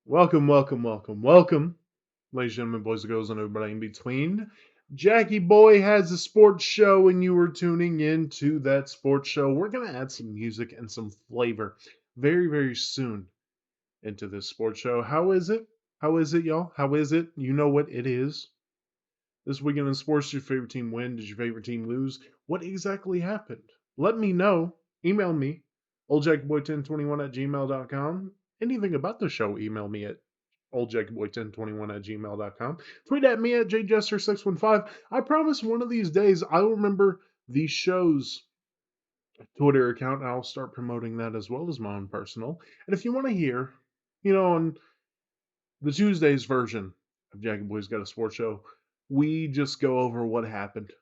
Welcome, welcome, welcome, welcome, ladies and gentlemen, boys and girls, and everybody in between. Jackie Boy has a sports show, and you are tuning in to that sports show. We're going to add some music and some flavor very, very soon into this sports show. How is it? How is it, y'all? How is it? You know what it is. This weekend in sports, did your favorite team win? Did your favorite team lose? What exactly happened? Let me know. Email me, oldjackboy1021 at gmail.com. Anything about the show, email me at oldjackboy1021 at gmail.com. Tweet at me at jjester615. I promise one of these days I'll remember the show's Twitter account and I'll start promoting that as well as my own personal. And if you want to hear, on the Tuesdays version of Jackie Boy's Got a Sports Show, we just go over what happened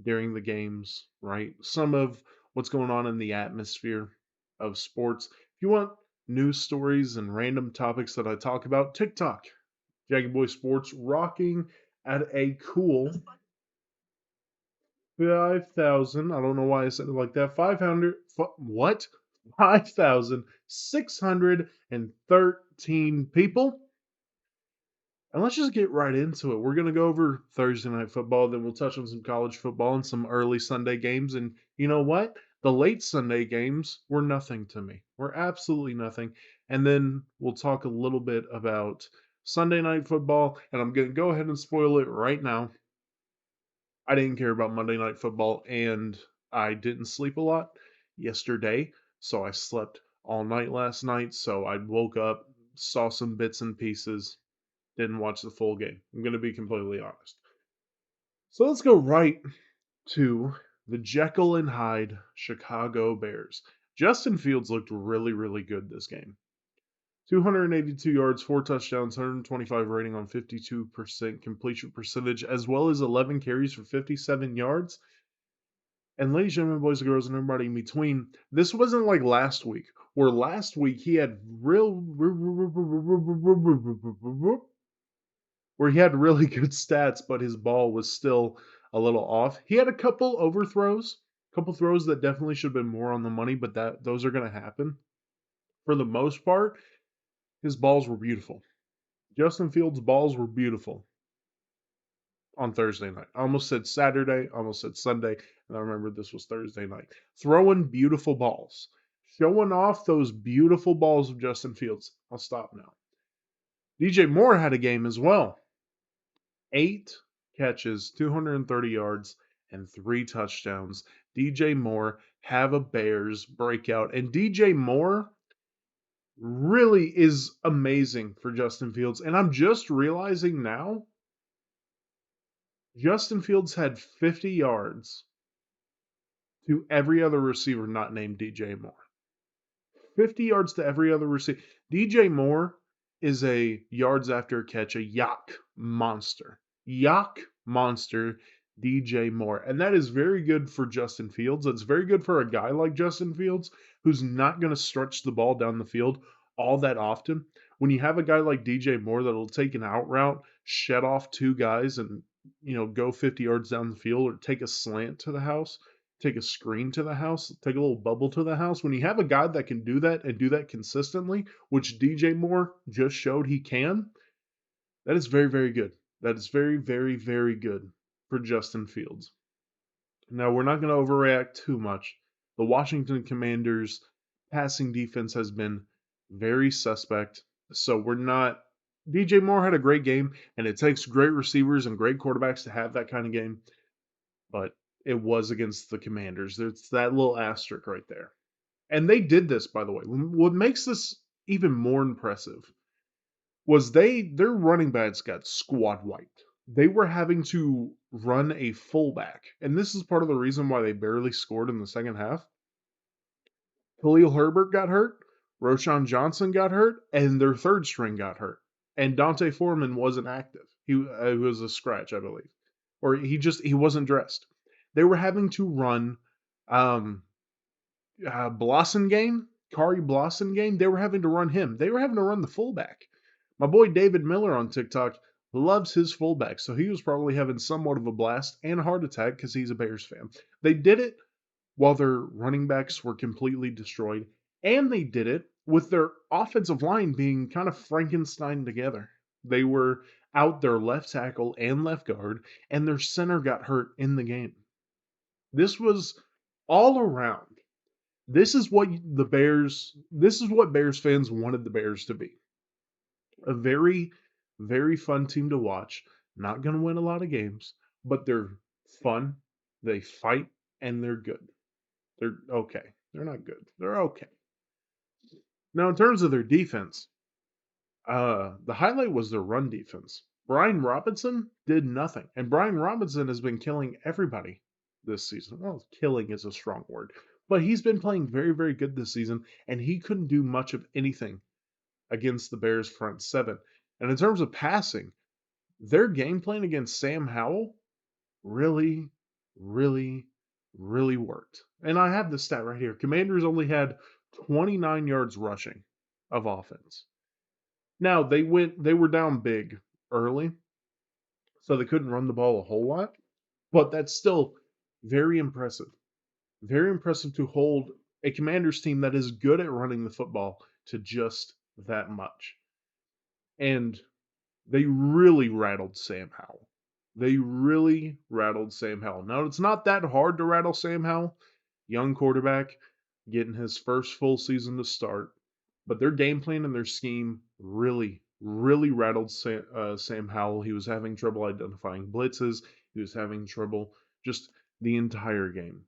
during the games, right? Some of what's going on in the atmosphere of sports. If you want news stories and random topics that I talk about, TikTok, Jackie Boy Sports, rocking at a cool 5,000. I don't know why I said it like that. 500, what? 5,613 people. And let's just get right into it. We're going to go over Thursday night football, then we'll touch on some college football and some early Sunday games. And you know what? The late Sunday games were nothing to me. Were absolutely nothing. And then we'll talk a little bit about Sunday night football. And I'm going to go ahead and spoil it right now. I didn't care about Monday night football, and I didn't sleep a lot yesterday. So I slept all night last night. So I woke up, saw some bits and pieces, didn't watch the full game. I'm going to be completely honest. So let's go right to the Jekyll and Hyde Chicago Bears. Justin Fields looked really, really good this game. 282 yards, 4 touchdowns, 125 rating on 52% completion percentage, as well as 11 carries for 57 yards. And ladies and gentlemen, boys and girls, and everybody in between, this wasn't like last week, where last week he had really good stats, but his ball was still a little off. He had a couple overthrows, a couple throws that definitely should have been more on the money, but those are going to happen. For the most part, his balls were beautiful. Justin Fields' balls were beautiful on Thursday night. I almost said Saturday, almost said Sunday, and I remember this was Thursday night. Throwing beautiful balls, showing off those beautiful balls of Justin Fields. I'll stop now. DJ Moore had a game as well. 8 catches, 230 yards, and 3 touchdowns. DJ Moore have a Bears breakout. And DJ Moore really is amazing for Justin Fields. And I'm just realizing now, Justin Fields had 50 yards to every other receiver not named DJ Moore. 50 yards to every other receiver. DJ Moore is a yards after catch, a yak monster. Yak monster, DJ Moore. And that is very good for Justin Fields. It's very good for a guy like Justin Fields who's not going to stretch the ball down the field all that often. When you have a guy like DJ Moore that'll take an out route, shed off 2 guys and go 50 yards down the field, or take a slant to the house, take a screen to the house, take a little bubble to the house. When you have a guy that can do that and do that consistently, which DJ Moore just showed he can, that is very, very good. That is very, very, very good for Justin Fields. Now, we're not going to overreact too much. The Washington Commanders' passing defense has been very suspect. So we're not. DJ Moore had a great game, and it takes great receivers and great quarterbacks to have that kind of game. But it was against the Commanders. It's that little asterisk right there. And they did this, by the way. What makes this even more impressive was their running backs got squad wiped. They were having to run a fullback. And this is part of the reason why they barely scored in the second half. Khalil Herbert got hurt, Roshan Johnson got hurt, and their third string got hurt. And Dante Foreman wasn't active. He was a scratch, I believe. Or he wasn't dressed. They were having to run Blossengame, Kari Blossengame. They were having to run him. They were having to run the fullback. My boy David Miller on TikTok loves his fullback, so he was probably having somewhat of a blast and a heart attack because he's a Bears fan. They did it while their running backs were completely destroyed, And they did it with their offensive line being kind of Frankenstein together. They were out their left tackle and left guard, and their center got hurt in the game. This was all around. This is what Bears fans wanted the Bears to be. A very, very fun team to watch. Not going to win a lot of games, but they're fun. They fight, and they're good. They're okay. They're not good. They're okay. Now, in terms of their defense, the highlight was their run defense. Brian Robinson did nothing, and Brian Robinson has been killing everybody this season. Well, killing is a strong word, but he's been playing very, very good this season, and he couldn't do much of anything against the Bears' front seven. And in terms of passing, their game plan against Sam Howell really, really, really worked. And I have the stat right here. Commanders only had 29 yards rushing of offense. Now they were down big early, so they couldn't run the ball a whole lot, but that's still very impressive. Very impressive to hold a Commanders team that is good at running the football to just that much. And they really rattled Sam Howell. They really rattled Sam Howell. Now, it's not that hard to rattle Sam Howell, young quarterback, getting his first full season to start. But their game plan and their scheme really, really rattled Sam Howell. He was having trouble identifying blitzes. He was having trouble just the entire game.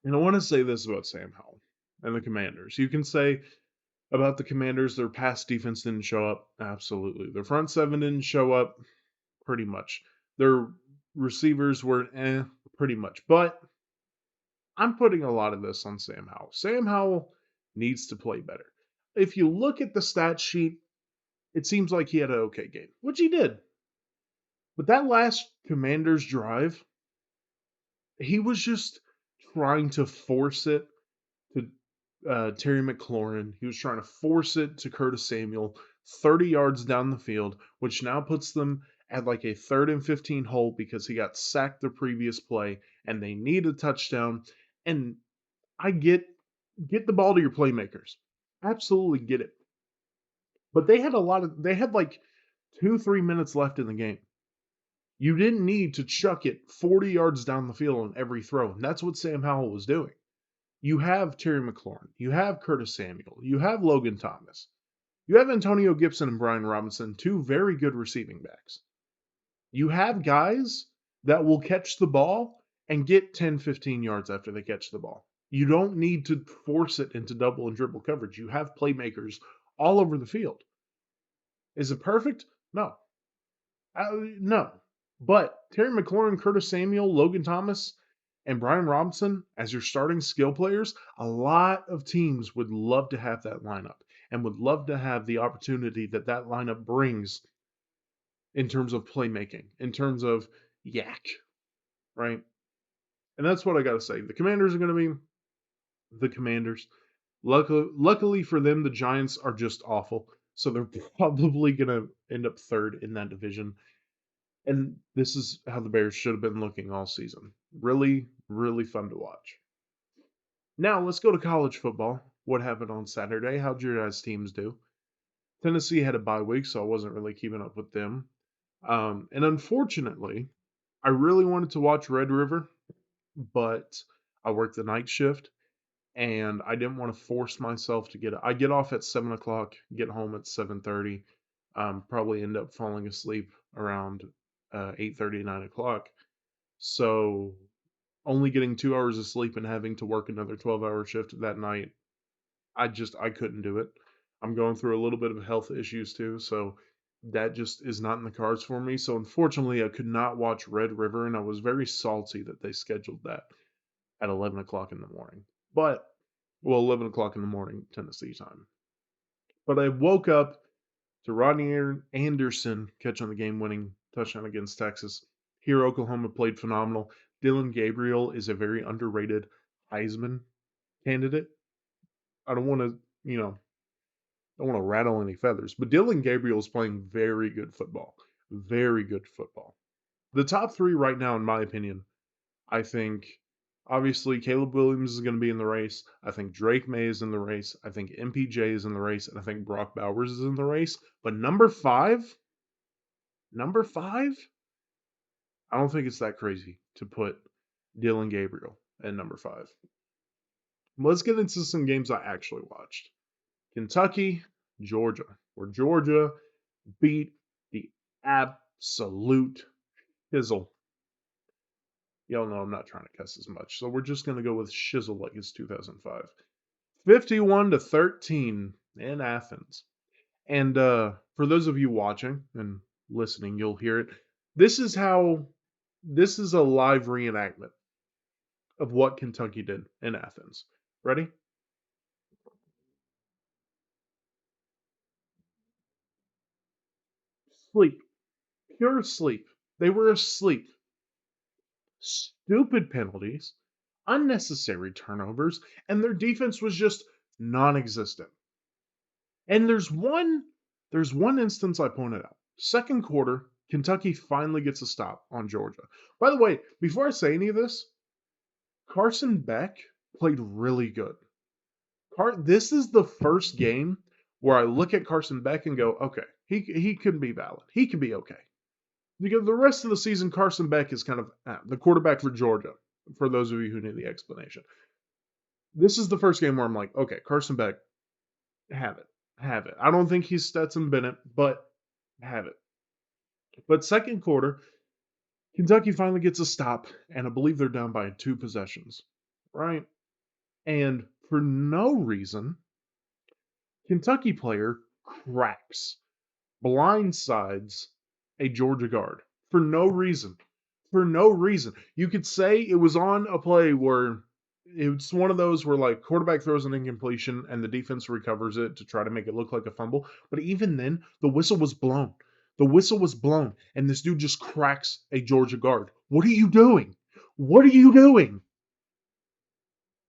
And I want to say this about Sam Howell and the Commanders. You can say about the Commanders, their pass defense didn't show up. Absolutely. Their front seven didn't show up. Pretty much. Their receivers were pretty much. But I'm putting a lot of this on Sam Howell. Sam Howell needs to play better. If you look at the stat sheet, it seems like he had an okay game, which he did. But that last Commanders drive, he was just trying to force it to Terry McLaurin. He was trying to force it to Curtis Samuel 30 yards down the field, which now puts them at like a 3rd and 15 hole because he got sacked the previous play and they need a touchdown. And I get the ball to your playmakers. Absolutely get it. But they had like 2-3 minutes left in the game. You didn't need to chuck it 40 yards down the field on every throw. And that's what Sam Howell was doing. You have Terry McLaurin. You have Curtis Samuel. You have Logan Thomas. You have Antonio Gibson and Brian Robinson, two very good receiving backs. You have guys that will catch the ball and get 10, 15 yards after they catch the ball. You don't need to force it into double and triple coverage. You have playmakers all over the field. Is it perfect? No. No. But Terry McLaurin, Curtis Samuel, Logan Thomas, and Brian Robinson as your starting skill players, a lot of teams would love to have that lineup and would love to have the opportunity that that lineup brings in terms of playmaking, in terms of yak, right? And that's what I got to say. The Commanders are going to be the Commanders. Luckily for them, the Giants are just awful. So they're probably going to end up 3rd in that division. And this is how the Bears should have been looking all season. Really, really fun to watch. Now let's go to college football. What happened on Saturday? How'd your guys' teams do? Tennessee had a bye week, so I wasn't really keeping up with them. And unfortunately, I really wanted to watch Red River, but I worked the night shift, and I didn't want to force myself to I get off at 7 o'clock, get home at 7:30, probably end up falling asleep around 8:30, 9 o'clock. So only getting 2 hours of sleep and having to work another 12-hour shift that night, I couldn't do it. I'm going through a little bit of health issues too, so that just is not in the cards for me. So unfortunately, I could not watch Red River, and I was very salty that they scheduled that at 11 o'clock in the morning. But, well, 11 o'clock in the morning, Tennessee time. But I woke up to Rodney Anderson catching the game-winning touchdown against Texas. Here, Oklahoma played phenomenal. Dylan Gabriel is a very underrated Heisman candidate. I don't want to, don't want to rattle any feathers, but Dylan Gabriel is playing very good football. Very good football. The top 3 right now, in my opinion, I think Obviously, Caleb Williams is going to be in the race. I think Drake May is in the race. I think MPJ is in the race. And I think Brock Bowers is in the race. But number five, I don't think it's that crazy to put Dylan Gabriel at number five. Let's get into some games I actually watched. Kentucky, Georgia, where Georgia beat the absolute shizzle. Y'all know I'm not trying to cuss as much, so we're just going to go with shizzle like it's 2005. 51-13 in Athens. And for those of you watching and listening, you'll hear it. This is a live reenactment of what Kentucky did in Athens. Ready? Sleep. Pure sleep. They were asleep. Stupid penalties, unnecessary turnovers, and their defense was just non-existent. And there's one instance I pointed out. Second quarter, Kentucky finally gets a stop on Georgia. By the way, before I say any of this, Carson Beck played really good. This is the first game where I look at Carson Beck and go, okay, he could be valid. He could be okay. Because the rest of the season, Carson Beck is kind of the quarterback for Georgia, for those of you who need the explanation. This is the first game where I'm like, okay, Carson Beck, have it. Have it. I don't think he's Stetson Bennett, but have it. But second quarter, Kentucky finally gets a stop, and I believe they're down by 2 possessions, right? And for no reason, Kentucky player cracks, blindsides a Georgia guard for no reason. For no reason. You could say it was on a play where it's one of those where like quarterback throws an incompletion and the defense recovers it to try to make it look like a fumble. But even then, the whistle was blown. The whistle was blown, and this dude just cracks a Georgia guard. What are you doing? What are you doing?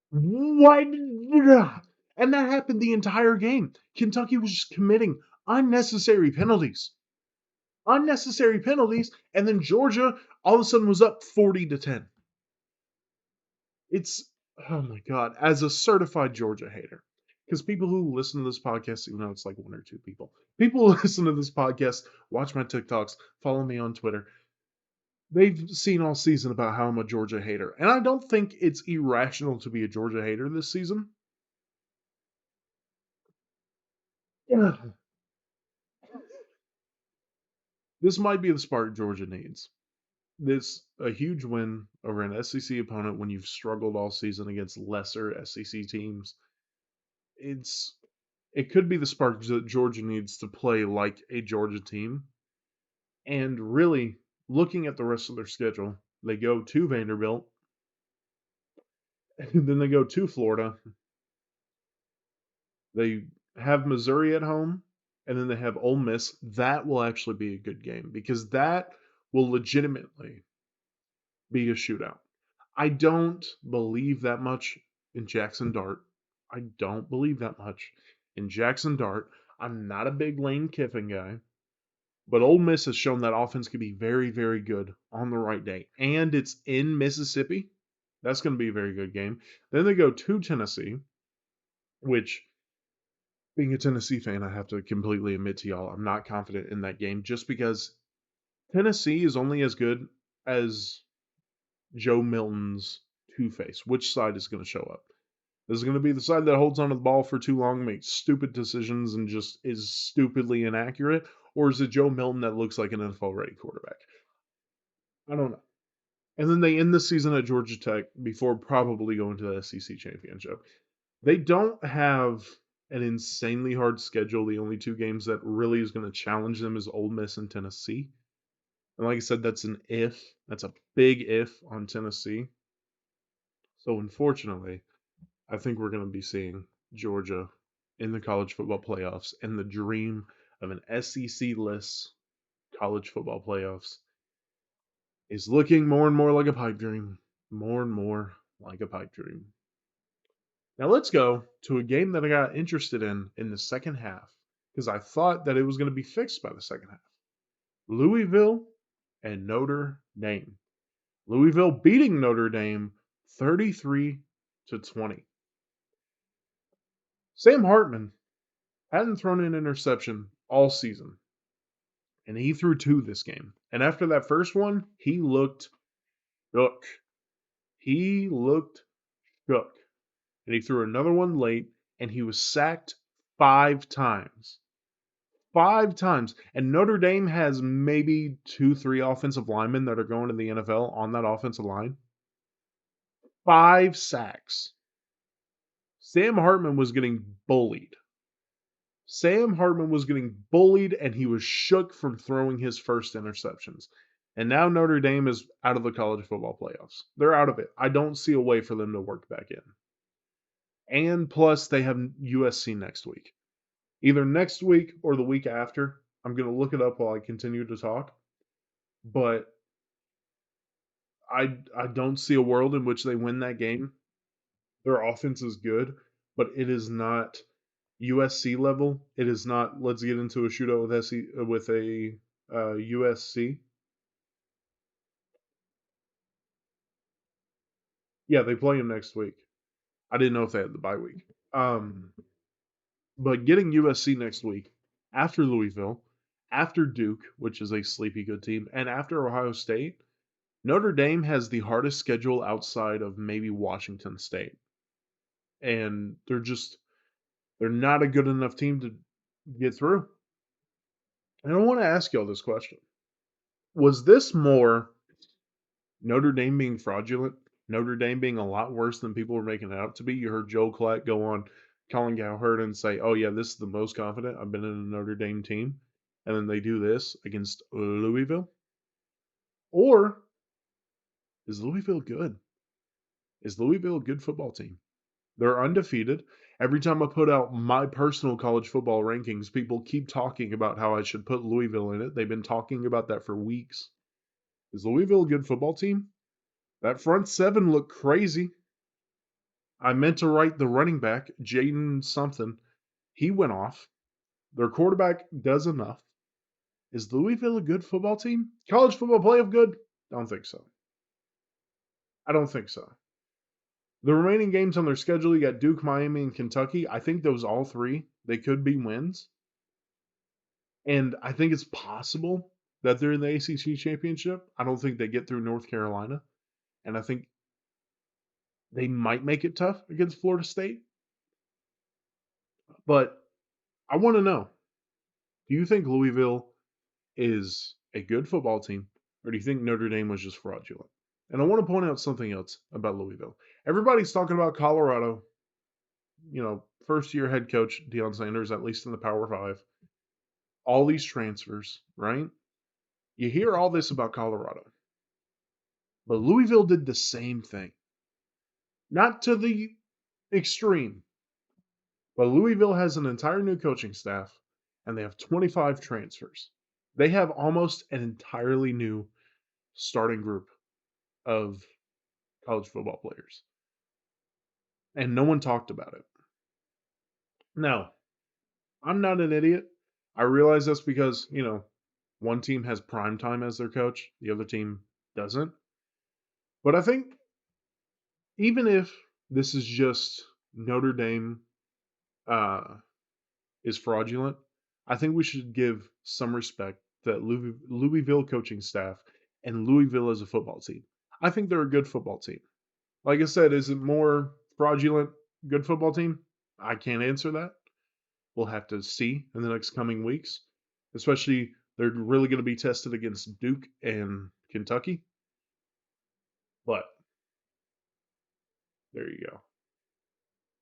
What? And that happened the entire game. Kentucky was just committing unnecessary penalties. Unnecessary penalties, and then Georgia all of a sudden was up 40-10. It's, oh my God, as a certified Georgia hater, because people who listen to this podcast, even though it's like 1 or 2 people, people who listen to this podcast, watch my TikToks, follow me on Twitter, they've seen all season about how I'm a Georgia hater. And I don't think it's irrational to be a Georgia hater this season. Yeah. This might be the spark Georgia needs. This a huge win over an SEC opponent when you've struggled all season against lesser SEC teams. It could be the spark that Georgia needs to play like a Georgia team. And really, looking at the rest of their schedule, they go to Vanderbilt, and then they go to Florida. They have Missouri at home, and then they have Ole Miss. That will actually be a good game because that will legitimately be a shootout. I don't believe that much in Jackson Dart. I don't believe that much in Jackson Dart. I'm not a big Lane Kiffin guy, but Ole Miss has shown that offense can be very, very good on the right day. And it's in Mississippi. That's going to be a very good game. Then they go to Tennessee, which, being a Tennessee fan, I have to completely admit to y'all, I'm not confident in that game just because Tennessee is only as good as Joe Milton's Two-Face. Which side is going to show up? Is it going to be the side that holds onto the ball for too long, makes stupid decisions, and just is stupidly inaccurate? Or is it Joe Milton that looks like an NFL-ready quarterback? I don't know. And then they end the season at Georgia Tech before probably going to the SEC championship. They don't have an insanely hard schedule. The only 2 games that really is going to challenge them is Ole Miss and Tennessee. And like I said, that's an if. That's a big if on Tennessee. So unfortunately, I think we're going to be seeing Georgia in the college football playoffs, and the dream of an SEC-less college football playoffs is looking more and more like a pipe dream. More and more like a pipe dream. Now let's go to a game that I got interested in the second half because I thought that it was going to be fixed by the second half. Louisville and Notre Dame. Louisville beating Notre Dame 33-20. Sam Hartman hadn't thrown an interception all season, and he threw two this game. And after that first one, he looked shook. He looked shook. And he threw another one late, and he was sacked 5 times. 5 times. And Notre Dame has maybe 2, 3 offensive linemen that are going to the NFL on that offensive line. 5 sacks. Sam Hartman was getting bullied. Sam Hartman was getting bullied, and he was shook from throwing his first interceptions. And now Notre Dame is out of the college football playoffs. They're out of it. I don't see a way for them to work back in. And plus, they have USC next week. Either next week or the week after. I'm going to look it up while I continue to talk. But I don't see a world in which they win that game. Their offense is good, but it is not USC level. It is not. Let's get into a shootout with a USC. Yeah, they play them next week. I didn't know if they had the bye week. But getting USC next week after Louisville, after Duke, which is a sleepy good team, and after Ohio State, Notre Dame has the hardest schedule outside of maybe Washington State. And they're not a good enough team to get through. And I want to ask y'all this question. Was this more Notre Dame being fraudulent? Notre Dame being a lot worse than people were making it out to be? You heard Joe Klatt go on Colin Cowherd and say, oh yeah, this is the most confident I've been in a Notre Dame team. And then they do this against Louisville? Or is Louisville good? Is Louisville a good football team? They're undefeated. Every time I put out my personal college football rankings, people keep talking about how I should put Louisville in it. They've been talking about that for weeks. Is Louisville a good football team? That front seven looked crazy. I meant to write the running back, Jaden something. He went off. Their quarterback does enough. Is Louisville a good football team? College football playoff good? Don't think so. I don't think so. The remaining games on their schedule, you got Duke, Miami, and Kentucky. I think those all three, they could be wins. And I think it's possible that they're in the ACC championship. I don't think they get through North Carolina. And I think they might make it tough against Florida State. But I want to know, do you think Louisville is a good football team, or do you think Notre Dame was just fraudulent? And I want to point out something else about Louisville. Everybody's talking about Colorado, first-year head coach Deion Sanders, at least in the Power 5. All these transfers, right? You hear all this about Colorado. But Louisville did the same thing. Not to the extreme. But Louisville has an entire new coaching staff, and they have 25 transfers. They have almost an entirely new starting group of college football players. And no one talked about it. Now, I'm not an idiot. I realize that's because, one team has primetime as their coach, the other team doesn't. But I think even if this is just Notre Dame is fraudulent, I think we should give some respect to that Louisville coaching staff and Louisville as a football team. I think they're a good football team. Like I said, is it more fraudulent good football team? I can't answer that. We'll have to see in the next coming weeks. Especially, they're really going to be tested against Duke and Kentucky. But there you go.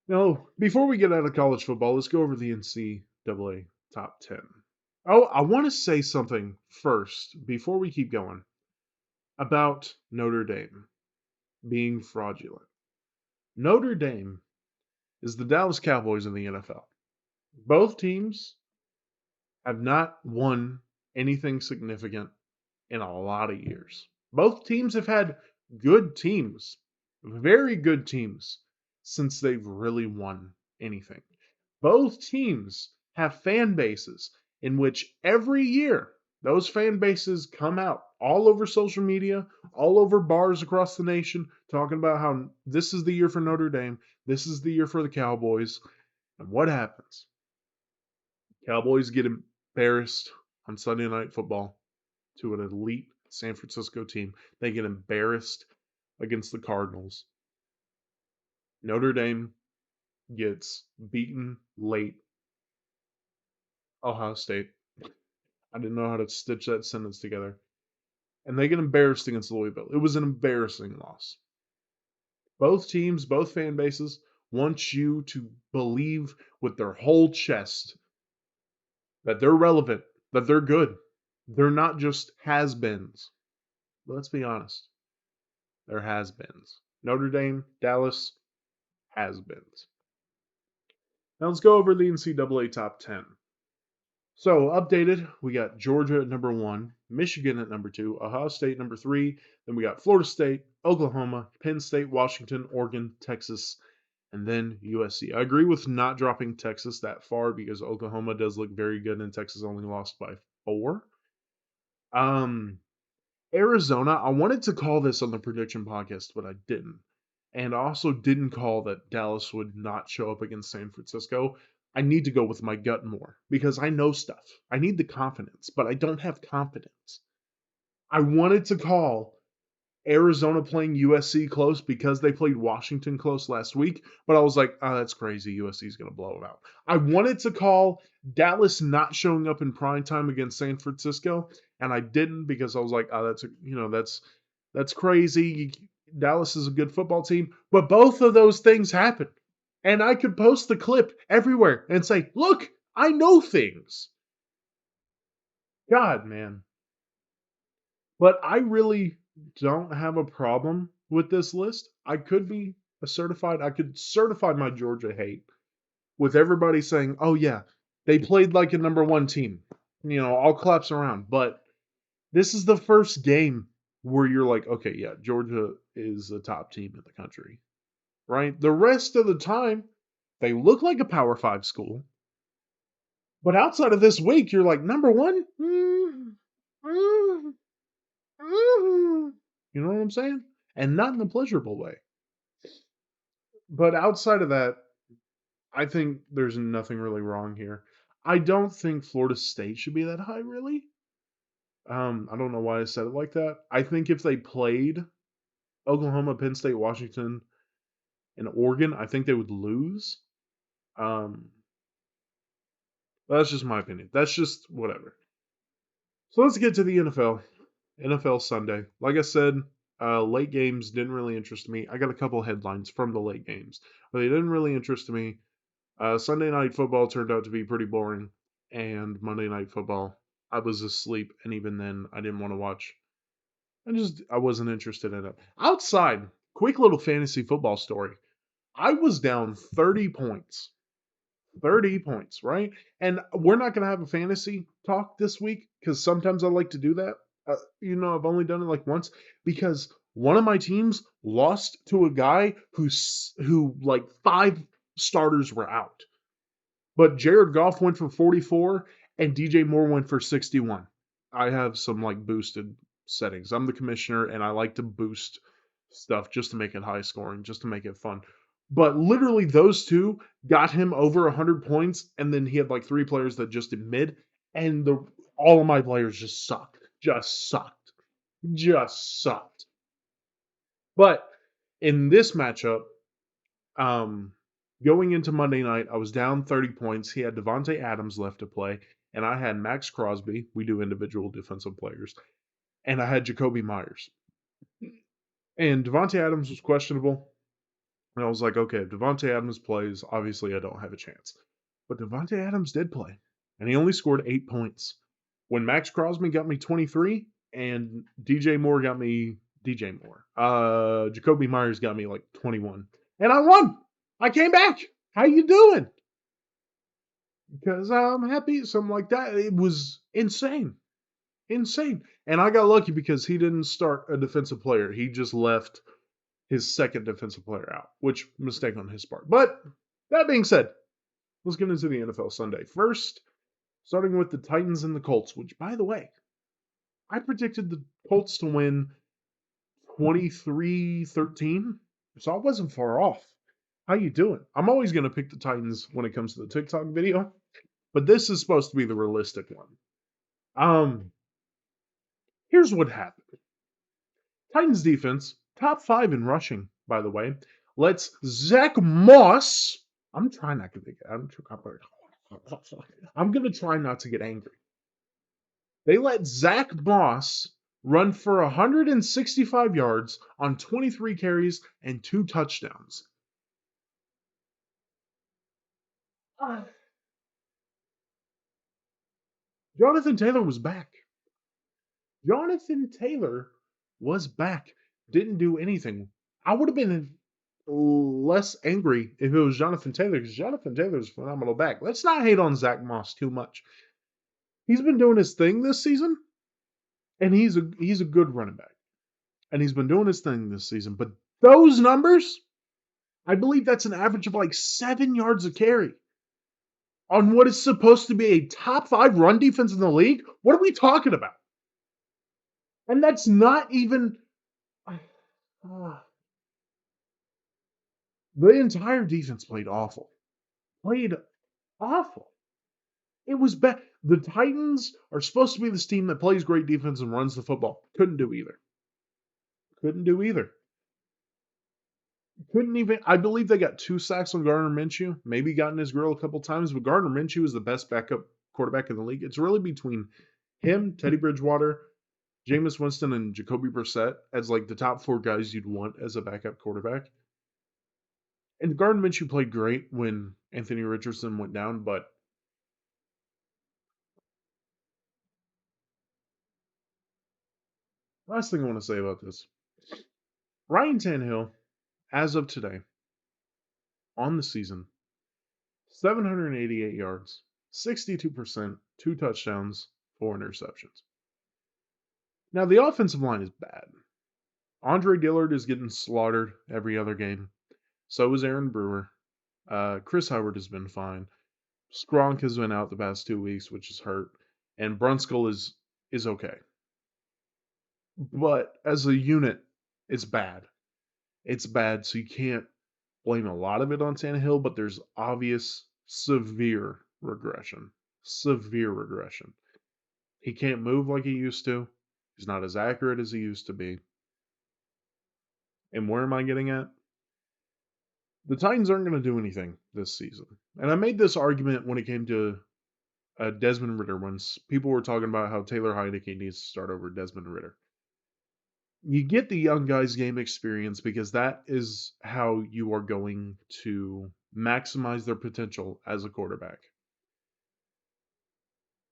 Now, before we get out of college football, let's go over the NCAA top 10. Oh, I want to say something first before we keep going about Notre Dame being fraudulent. Notre Dame is the Dallas Cowboys in the NFL. Both teams have not won anything significant in a lot of years. Both teams have had good teams, very good teams, since they've really won anything. Both teams have fan bases in which every year Those fan bases come out all over social media, all over bars across the nation, talking about how this is the year for Notre Dame, this is the year for the Cowboys. And what happens? Cowboys get embarrassed on Sunday Night Football to an elite San Francisco team. They get embarrassed against the Cardinals. Notre Dame gets beaten late. Ohio State. I didn't know how to stitch that sentence together. And they get embarrassed against Louisville. It was an embarrassing loss. Both teams, both fan bases want you to believe with their whole chest that they're relevant, that they're good. They're not just has-beens. But let's be honest. They're has-beens. Notre Dame, Dallas, has-beens. Now let's go over the NCAA top 10. So, updated, we got Georgia at number 1, Michigan at number 2, Ohio State number 3, then we got Florida State, Oklahoma, Penn State, Washington, Oregon, Texas, and then USC. I agree with not dropping Texas that far because Oklahoma does look very good and Texas only lost by 4. Arizona, I wanted to call this on the prediction podcast, but I didn't. And I also didn't call that Dallas would not show up against San Francisco. I need to go with my gut more because I know stuff. I need the confidence, but I don't have confidence. I wanted to call Arizona playing USC close because they played Washington close last week, but I was like, oh, that's crazy. USC is going to blow them out. I wanted to call Dallas not showing up in prime time against San Francisco, and I didn't because I was like, oh, that's crazy. Dallas is a good football team, but both of those things happened. And I could post the clip everywhere and say, look, I know things. God, man. But I really don't have a problem with this list. I could certify my Georgia hate with everybody saying, oh, yeah, they played like a number 1 team. All claps around. But this is the first game where you're like, okay, yeah, Georgia is a top team in the country, right? The rest of the time, they look like a Power 5 school. But outside of this week, you're like, number 1? You know what I'm saying? And not in a pleasurable way. But outside of that, I think there's nothing really wrong here. I don't think Florida State should be that high, really. I don't know why I said it like that. I think if they played Oklahoma, Penn State, Washington, and Oregon, I think they would lose. That's just my opinion. That's just whatever. So let's get to the NFL. NFL Sunday. Like I said, late games didn't really interest me. I got a couple headlines from the late games, but they didn't really interest me. Sunday Night Football turned out to be pretty boring, and Monday Night Football, I was asleep, and even then, I didn't want to watch. I wasn't interested in it. Outside, quick little fantasy football story. I was down 30 points. 30 points, right? And we're not going to have a fantasy talk this week because sometimes I like to do that. I've only done it like once because one of my teams lost to a guy who like 5 starters were out. But Jared Goff went for 44 and DJ Moore went for 61. I have some like boosted settings. I'm the commissioner and I like to boost stuff just to make it high scoring, just to make it fun. But literally those two got him over 100 points, and then he had like 3 players that just did mid, and all of my players just sucked. Just sucked. Just sucked. But in this matchup, going into Monday night, I was down 30 points. He had Devontae Adams left to play, and I had Max Crosby. We do individual defensive players. And I had Jacoby Myers. And Devontae Adams was questionable. And I was like, okay, if Devontae Adams plays, obviously I don't have a chance. But Devontae Adams did play, and he only scored 8 points. When Max Crosby got me 23, and Jacoby Myers got me like 21. And I won. I came back. How you doing? Because I'm happy, something like that. It was insane. Insane. And I got lucky because he didn't start a defensive player. He just left his second defensive player out, which mistake on his part. But that being said, let's get into the NFL Sunday. First, starting with the Titans and the Colts, which, by the way, I predicted the Colts to win 23-13, so I wasn't far off. How you doing? I'm always going to pick the Titans when it comes to the TikTok video, but this is supposed to be the realistic one. Here's what happened. Titans defense, top 5 in rushing, by the way, lets Zach Moss. I'm trying not to get. I'm gonna try not to get angry. They let Zach Moss run for 165 yards on 23 carries and 2 touchdowns. Jonathan Taylor was back. Jonathan Taylor was back. Didn't do anything. I would have been less angry if it was Jonathan Taylor because Jonathan Taylor's phenomenal back. Let's not hate on Zach Moss too much. He's been doing his thing this season, and he's a good running back, and he's been doing his thing this season. But those numbers, I believe that's an average of like 7 yards a carry on what is supposed to be a top 5 run defense in the league. What are we talking about? And that's not even. The entire defense played awful. Played awful. It was bad. The Titans are supposed to be this team that plays great defense and runs the football. Couldn't do either. Couldn't do either. Couldn't even. I believe they got 2 sacks on Gardner Minshew. Maybe got in his grill a couple times, but Gardner Minshew is the best backup quarterback in the league. It's really between him, Teddy Bridgewater, Jameis Winston, and Jacoby Brissett as like the top 4 guys you'd want as a backup quarterback. And Gardner Minshew played great when Anthony Richardson went down, but last thing I want to say about this. Ryan Tannehill, as of today, on the season, 788 yards, 62%, 2 touchdowns, 4 interceptions. Now, the offensive line is bad. Andre Dillard is getting slaughtered every other game. So is Aaron Brewer. Chris Howard has been fine. Skronk has been out the past 2 weeks, which is hurt. And Brunskill is okay. But as a unit, it's bad. It's bad, so you can't blame a lot of it on Tannehill, but there's obvious severe regression. Severe regression. He can't move like he used to. He's not as accurate as he used to be. And where am I getting at? The Titans aren't going to do anything this season. And I made this argument when it came to Desmond Ritter once. People were talking about how Taylor Heinicke needs to start over Desmond Ritter. You get the young guys game experience because that is how you are going to maximize their potential as a quarterback.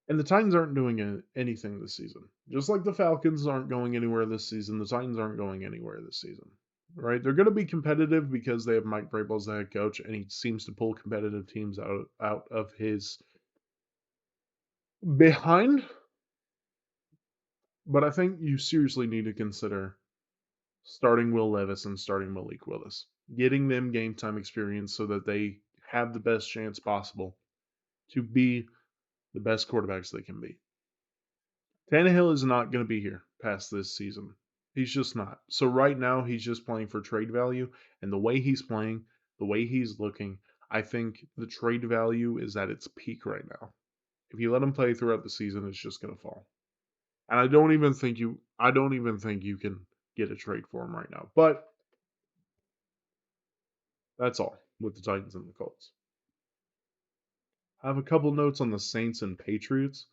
And the Titans aren't doing anything this season. Just like the Falcons aren't going anywhere this season, the Titans aren't going anywhere this season. Right? They're going to be competitive because they have Mike Vrabel as the head coach, and he seems to pull competitive teams out of his behind. But I think you seriously need to consider starting Will Levis and starting Malik Willis, getting them game time experience so that they have the best chance possible to be the best quarterbacks they can be. Tannehill is not going to be here past this season. He's just not. So right now, he's just playing for trade value. And the way he's playing, the way he's looking, I think the trade value is at its peak right now. If you let him play throughout the season, it's just going to fall. And I don't even think you can get a trade for him right now. But that's all with the Titans and the Colts. I have a couple notes on the Saints and Patriots.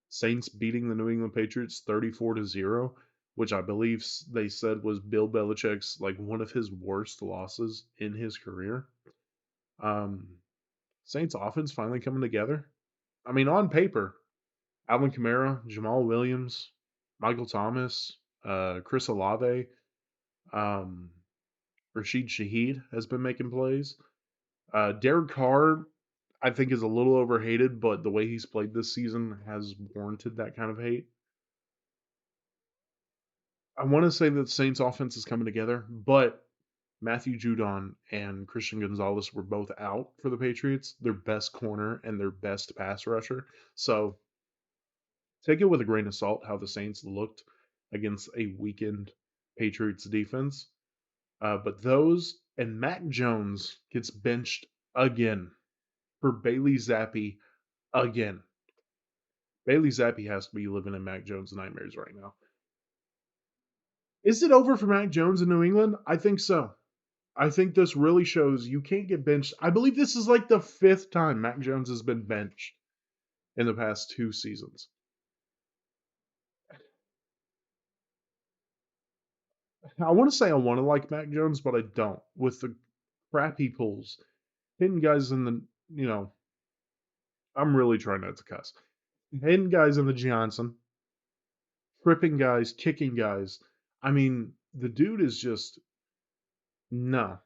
Saints beating the New England Patriots 34-0, which I believe they said was Bill Belichick's like one of his worst losses in his career. Saints offense finally coming together. I mean, on paper, Alvin Kamara, Jamal Williams, Michael Thomas, Chris Olave, Rashid Shaheed has been making plays. Derek Carr, I think, is a little overhated, but the way he's played this season has warranted that kind of hate. I want to say that the Saints offense is coming together, but Matthew Judon and Christian Gonzalez were both out for the Patriots, their best corner and their best pass rusher. So Take it with a grain of salt how the Saints looked against a weakened Patriots defense. But those and Mac Jones gets benched again for Bailey Zappi again. Bailey Zappi has to be living in Mac Jones' nightmares right now. Is it over for Mac Jones in New England? I think so. I think this really shows you can't get benched. I believe this is like the 5th time Mac Jones has been benched in the past 2 seasons. I want to say I want to like Mac Jones, but I don't. With the crap he pulls, hitting guys in the, I'm really trying not to cuss. Hitting guys in the Johnson, tripping guys, kicking guys. I mean, the dude is just, no.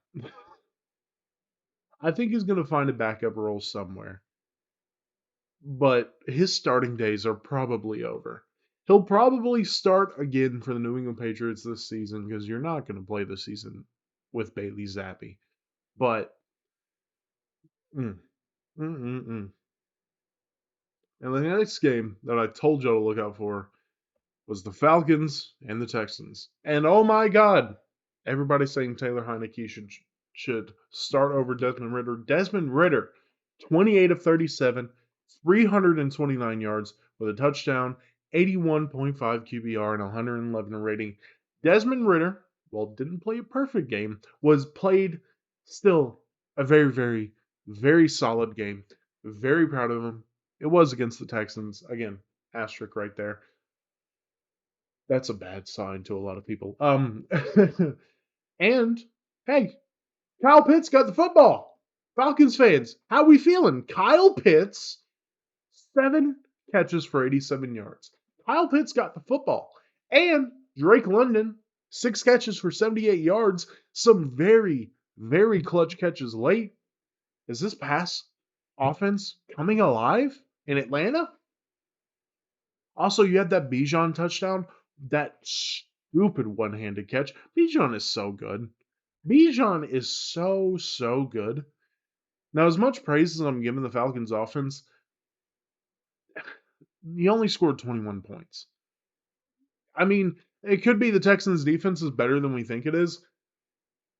I think he's going to find a backup role somewhere. But his starting days are probably over. He'll probably start again for the New England Patriots this season because you're not going to play this season with Bailey Zappi. But, mm, mm, mm, mm. And the next game that I told y'all to look out for was the Falcons and the Texans. And oh my God, everybody's saying Taylor Heineke should start over Desmond Ritter. Desmond Ritter, 28 of 37, 329 yards with a touchdown, 81.5 QBR, and 111 rating. Desmond Ritter, while didn't play a perfect game, was played still a very, very, very solid game. Very proud of him. It was against the Texans. Again, asterisk right there. That's a bad sign to a lot of people. And hey, Kyle Pitts got the football. Falcons fans, how we feeling? Kyle Pitts, 7 catches for 87 yards. Kyle Pitts got the football. And Drake London, 6 catches for 78 yards. Some very, very clutch catches late. Is this pass offense coming alive in Atlanta? Also, you had that Bijan touchdown. That stupid one-handed catch. Bijan is so good. Bijan is so, so good. Now, as much praise as I'm giving the Falcons offense, he only scored 21 points. I mean, it could be the Texans defense is better than we think it is.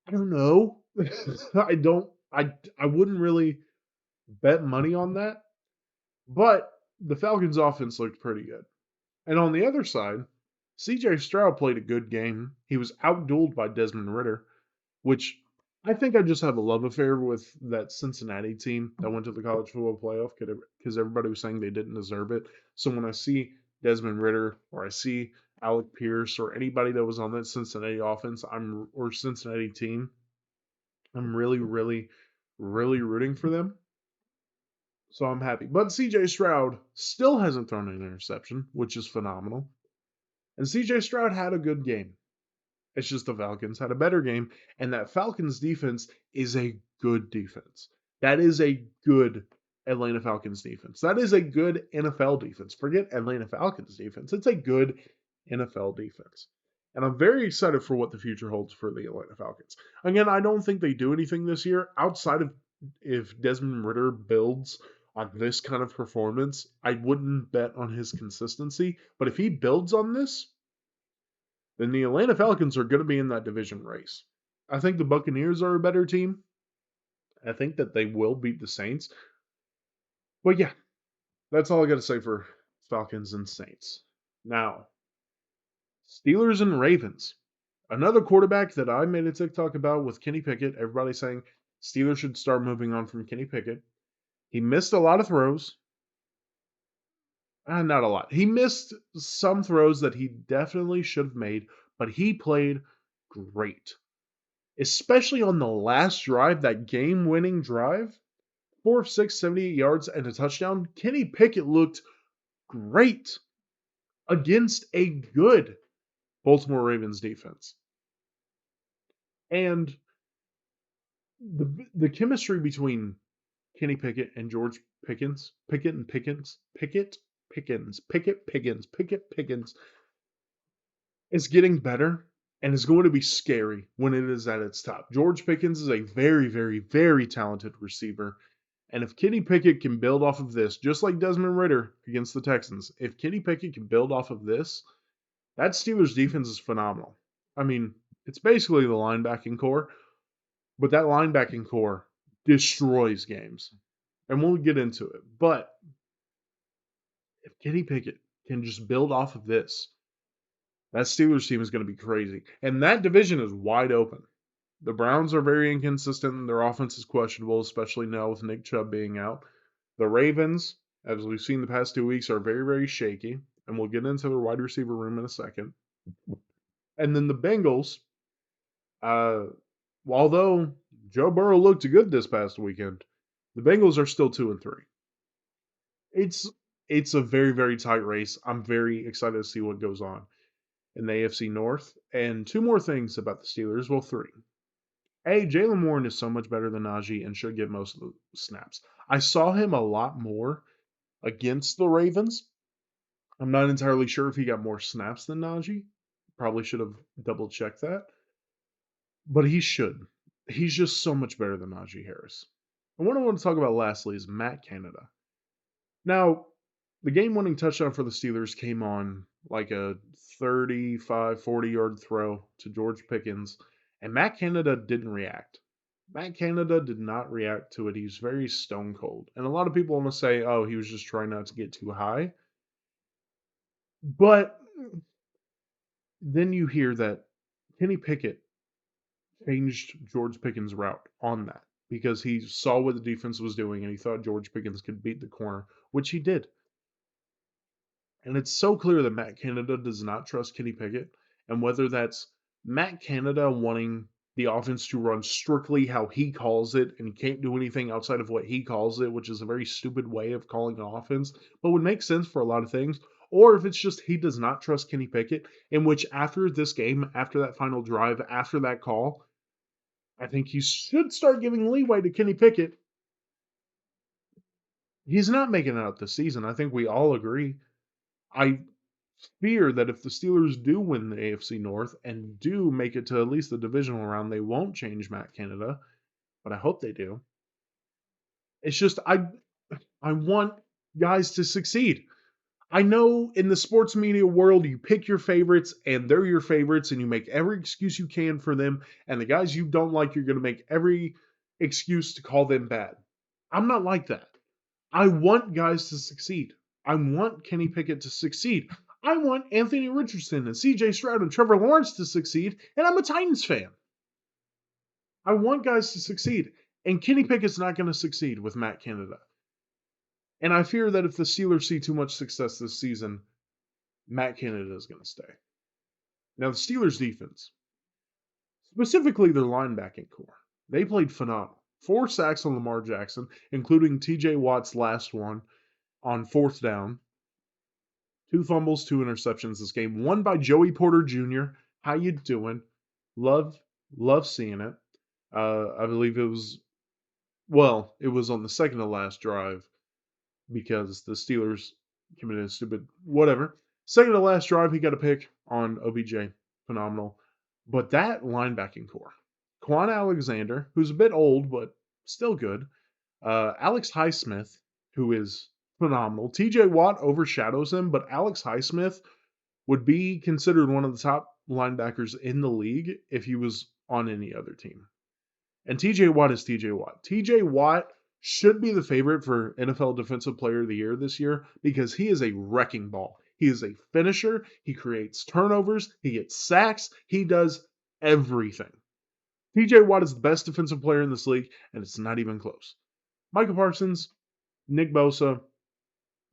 I don't know. I wouldn't really bet money on that. But the Falcons offense looked pretty good. And on the other side, CJ Stroud played a good game. He was outdueled by Desmond Ritter, which I think I just have a love affair with that Cincinnati team that went to the college football playoff because everybody was saying they didn't deserve it. So when I see Desmond Ritter or I see Alec Pierce or anybody that was on that Cincinnati offense, or Cincinnati team, I'm really, really, really rooting for them. So I'm happy. But CJ Stroud still hasn't thrown an interception, which is phenomenal. And CJ Stroud had a good game. It's just the Falcons had a better game, and that Falcons defense is a good defense. That is a good Atlanta Falcons defense. That is a good NFL defense. Forget Atlanta Falcons defense. It's a good NFL defense. And I'm very excited for what the future holds for the Atlanta Falcons. Again, I don't think they do anything this year outside of if Desmond Ritter builds on this kind of performance. I wouldn't bet on his consistency, but if he builds on this, then the Atlanta Falcons are going to be in that division race. I think the Buccaneers are a better team. I think that they will beat the Saints. But yeah, that's all I got to say for Falcons and Saints. Now, Steelers and Ravens. Another quarterback that I made a TikTok about with Kenny Pickett. Everybody saying Steelers should start moving on from Kenny Pickett. He missed a lot of throws. Not a lot. He missed some throws that he definitely should have made, but he played great. Especially on the last drive, that game-winning drive. 4 of 6, 78 yards, and a touchdown. Kenny Pickett looked great against a good Baltimore Ravens defense. And the chemistry between Kenny Pickett and George Pickens, Pickett Pickens is getting better and is going to be scary when it is at its top. George Pickens is a very, very, very talented receiver. And if Kenny Pickett can build off of this, just like Desmond Ritter against the Texans, if Kenny Pickett can build off of this, that Steelers defense is phenomenal. I mean, it's basically the linebacking core, but that linebacking core destroys games. And we'll get into it. But if Kenny Pickett can just build off of this, that Steelers team is going to be crazy. And that division is wide open. The Browns are very inconsistent. And their offense is questionable, especially now with Nick Chubb being out. The Ravens, as we've seen the past 2 weeks, are very, very shaky. And we'll get into their wide receiver room in a second. And then the Bengals, uh, although Joe Burrow looked good this past weekend, the Bengals are still 2-3. It's it's a very, very tight race. I'm very excited to see what goes on in the AFC North. And two more things about the Steelers. Well, three. A, Jalen Warren is so much better than Najee and should get most of the snaps. I saw him a lot more against the Ravens. I'm not entirely sure if he got more snaps than Najee. Probably should have double checked that. But he should. He's just so much better than Najee Harris. And what I want to talk about lastly is Matt Canada. Now, the game-winning touchdown for the Steelers came on like a 35, 40-yard throw to George Pickens, and Matt Canada didn't react. Matt Canada did not react to it. He's very stone cold. And a lot of people want to say, oh, he was just trying not to get too high. But then you hear that Kenny Pickett changed George Pickens' route on that because he saw what the defense was doing and he thought George Pickens could beat the corner, which he did. And it's so clear that Matt Canada does not trust Kenny Pickett. And whether that's Matt Canada wanting the offense to run strictly how he calls it and he can't do anything outside of what he calls it, which is a very stupid way of calling an offense, but would make sense for a lot of things. Or if it's just he does not trust Kenny Pickett, in which after this game, after that final drive, after that call, I think he should start giving leeway to Kenny Pickett. He's not making it out this season. I think we all agree. I fear that if the Steelers do win the AFC North and do make it to at least the divisional round, they won't change Matt Canada, but I hope they do. It's just I want guys to succeed. I know in the sports media world you pick your favorites and they're your favorites and you make every excuse you can for them, and the guys you don't like you're going to make every excuse to call them bad. I'm not like that. I want guys to succeed. I want Kenny Pickett to succeed. I want Anthony Richardson and CJ Stroud and Trevor Lawrence to succeed, and I'm a Titans fan. I want guys to succeed, and Kenny Pickett's not going to succeed with Matt Canada. And I fear that if the Steelers see too much success this season, Matt Canada is going to stay. Now, the Steelers' defense, specifically their linebacking core, they played phenomenal. 4 sacks on Lamar Jackson, including TJ Watt's last one on 4th down. 2 fumbles, 2 interceptions this game. One by Joey Porter Jr. How you doing? Love seeing it. I believe it was on the second to last drive because the Steelers committed a stupid whatever. Second to last drive, he got a pick on OBJ. Phenomenal. But that linebacking core, Quan Alexander, who's a bit old but still good. Alex Highsmith, who is phenomenal. TJ Watt overshadows him, but Alex Highsmith would be considered one of the top linebackers in the league if he was on any other team. And TJ Watt is TJ Watt. TJ Watt should be the favorite for NFL Defensive Player of the Year this year because he is a wrecking ball. He is a finisher. He creates turnovers. He gets sacks. He does everything. TJ Watt is the best defensive player in this league, and it's not even close. Micah Parsons, Nick Bosa,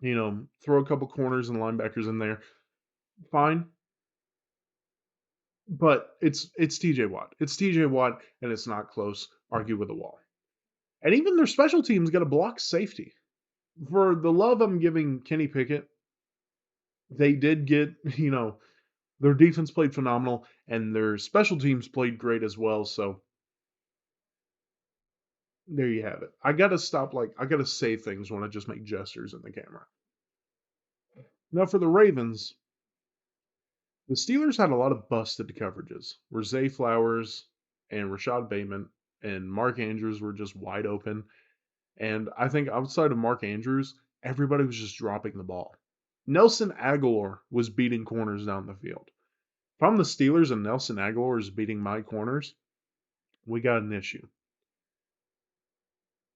throw a couple corners and linebackers in there. Fine. But it's TJ Watt. It's TJ Watt, and it's not close. Argue with the wall. And even their special teams got a block safety. For the love I'm giving Kenny Pickett, they did get, their defense played phenomenal, and their special teams played great as well. So there you have it. I gotta stop, I gotta say things when I just make gestures in the camera. Now for the Ravens, the Steelers had a lot of busted coverages where Zay Flowers and Rashad Bateman and Mark Andrews were just wide open. And I think outside of Mark Andrews, everybody was just dropping the ball. Nelson Aguilar was beating corners down the field. If I'm the Steelers and Nelson Aguilar is beating my corners, we got an issue.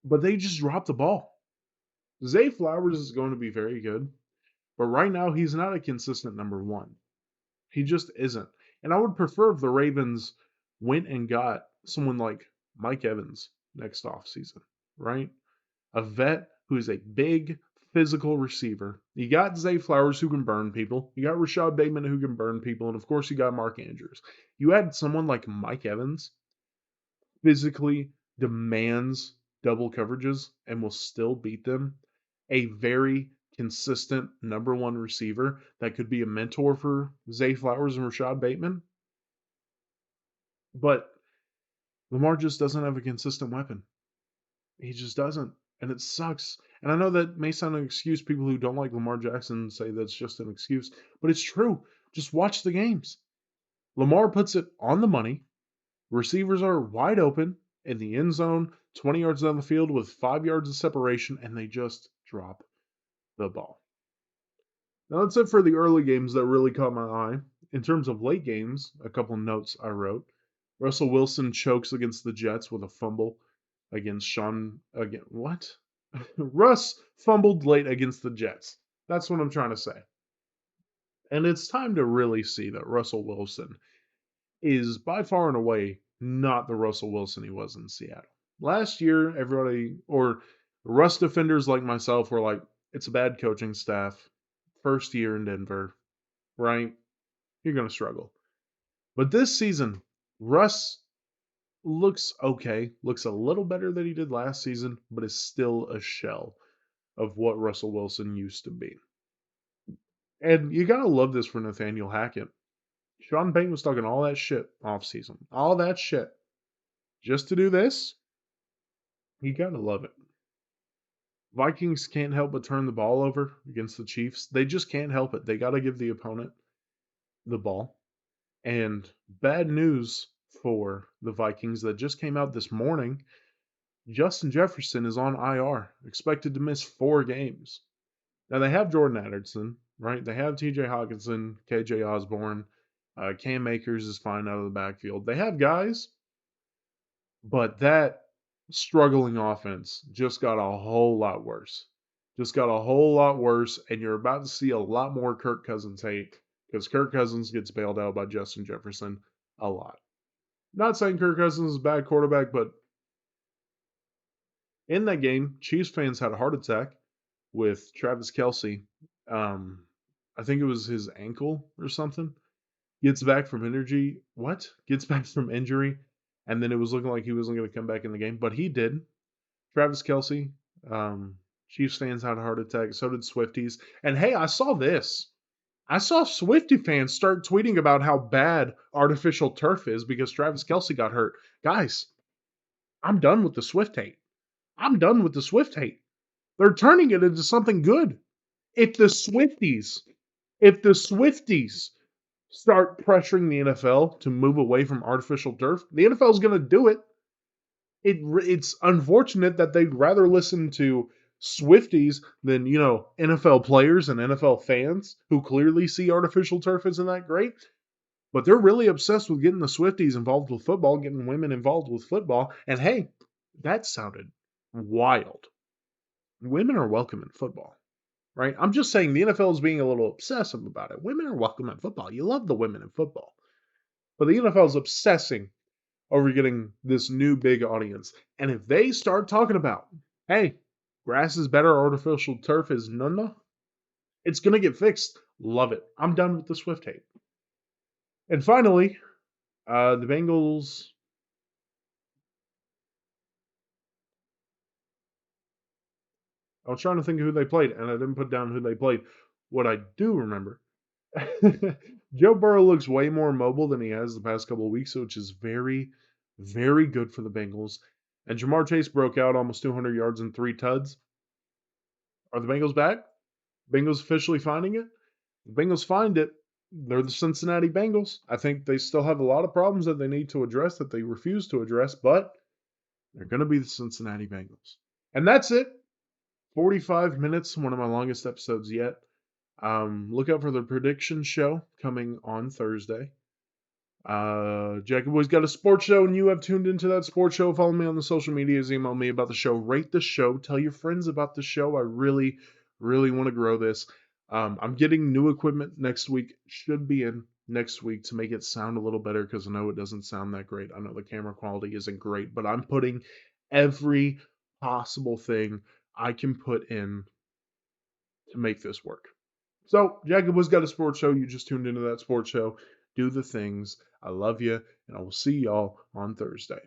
But they just dropped the ball. Zay Flowers is going to be very good, but right now he's not a consistent number one. He just isn't. And I would prefer if the Ravens went and got someone like Mike Evans next offseason, right? A vet who is a big physical receiver. You got Zay Flowers who can burn people. You got Rashad Bateman who can burn people. And of course, you got Mark Andrews. You had someone like Mike Evans physically demands double coverages and will still beat them. A very consistent number one receiver that could be a mentor for Zay Flowers and Rashad Bateman. But Lamar just doesn't have a consistent weapon. He just doesn't. And it sucks. And I know that may sound an excuse. People who don't like Lamar Jackson say that's just an excuse. But it's true. Just watch the games. Lamar puts it on the money. Receivers are wide open in the end zone, 20 yards down the field with 5 yards of separation, and they just drop the ball. Now that's it for the early games that really caught my eye. In terms of late games, a couple notes I wrote. Russell Wilson chokes against the Jets with a fumble against Sean again. What? Russ fumbled late against the Jets. That's what I'm trying to say. And it's time to really see that Russell Wilson is by far and away not the Russell Wilson he was in Seattle. Last year, everybody, or Russ defenders like myself, were like, it's a bad coaching staff. First year in Denver, right? You're going to struggle. But this season, Russ looks okay, looks a little better than he did last season, but is still a shell of what Russell Wilson used to be. And you got to love this for Nathaniel Hackett. Sean Payton was talking all that shit off season, all that shit. Just to do this, you got to love it. Vikings can't help but turn the ball over against the Chiefs. They just can't help it. They got to give the opponent the ball. And bad news for the Vikings that just came out this morning. Justin Jefferson is on IR, expected to miss 4 games. Now they have Jordan Addison, right? They have TJ Hawkinson, KJ Osborne, Cam Akers is fine out of the backfield. They have guys, but that struggling offense just got a whole lot worse. Just got a whole lot worse, and you're about to see a lot more Kirk Cousins hate because Kirk Cousins gets bailed out by Justin Jefferson a lot. Not saying Kirk Cousins is a bad quarterback, but in that game, Chiefs fans had a heart attack with Travis Kelce. I think it was his ankle or something. Gets back from injury. What? Gets back from injury. And then it was looking like he wasn't going to come back in the game, but he did. Travis Kelce, Chiefs fans had a heart attack. So did Swifties. And hey, I saw this. I saw Swifty fans start tweeting about how bad artificial turf is because Travis Kelce got hurt. Guys, I'm done with the Swift hate. I'm done with the Swift hate. They're turning it into something good. If the Swifties start pressuring the NFL to move away from artificial turf, the NFL is going to do it. It's unfortunate that they'd rather listen to Swifties than, NFL players and NFL fans who clearly see artificial turf isn't that great. But they're really obsessed with getting the Swifties involved with football, getting women involved with football. And hey, that sounded wild. Women are welcome in football, right? I'm just saying the NFL is being a little obsessive about it. Women are welcome in football. You love the women in football. But the NFL is obsessing over getting this new big audience. And if they start talking about, hey, grass is better, artificial turf is none, it's going to get fixed. Love it. I'm done with the Swift hate. And finally, the Bengals. I was trying to think of who they played, and I didn't put down who they played. What I do remember, Joe Burrow looks way more mobile than he has the past couple of weeks, which is very, very good for the Bengals. And Jamar Chase broke out almost 200 yards and 3 tuds. Are the Bengals back? Bengals officially finding it? The Bengals find it. They're the Cincinnati Bengals. I think they still have a lot of problems that they need to address that they refuse to address, but they're going to be the Cincinnati Bengals. And that's it. 45 minutes, one of my longest episodes yet. Look out for the prediction show coming on Thursday. Jacob Boy's got a sports show, and you have tuned into that sports show. Follow me on the social medias, email me about the show, rate the show, tell your friends about the show. I really, really want to grow this. I'm getting new equipment next week, should be in next week to make it sound a little better because I know it doesn't sound that great. I know the camera quality isn't great, but I'm putting every possible thing I can put in to make this work. So, Jacob has got a sports show. You just tuned into that sports show. Do the things. I love you, and I will see y'all on Thursday.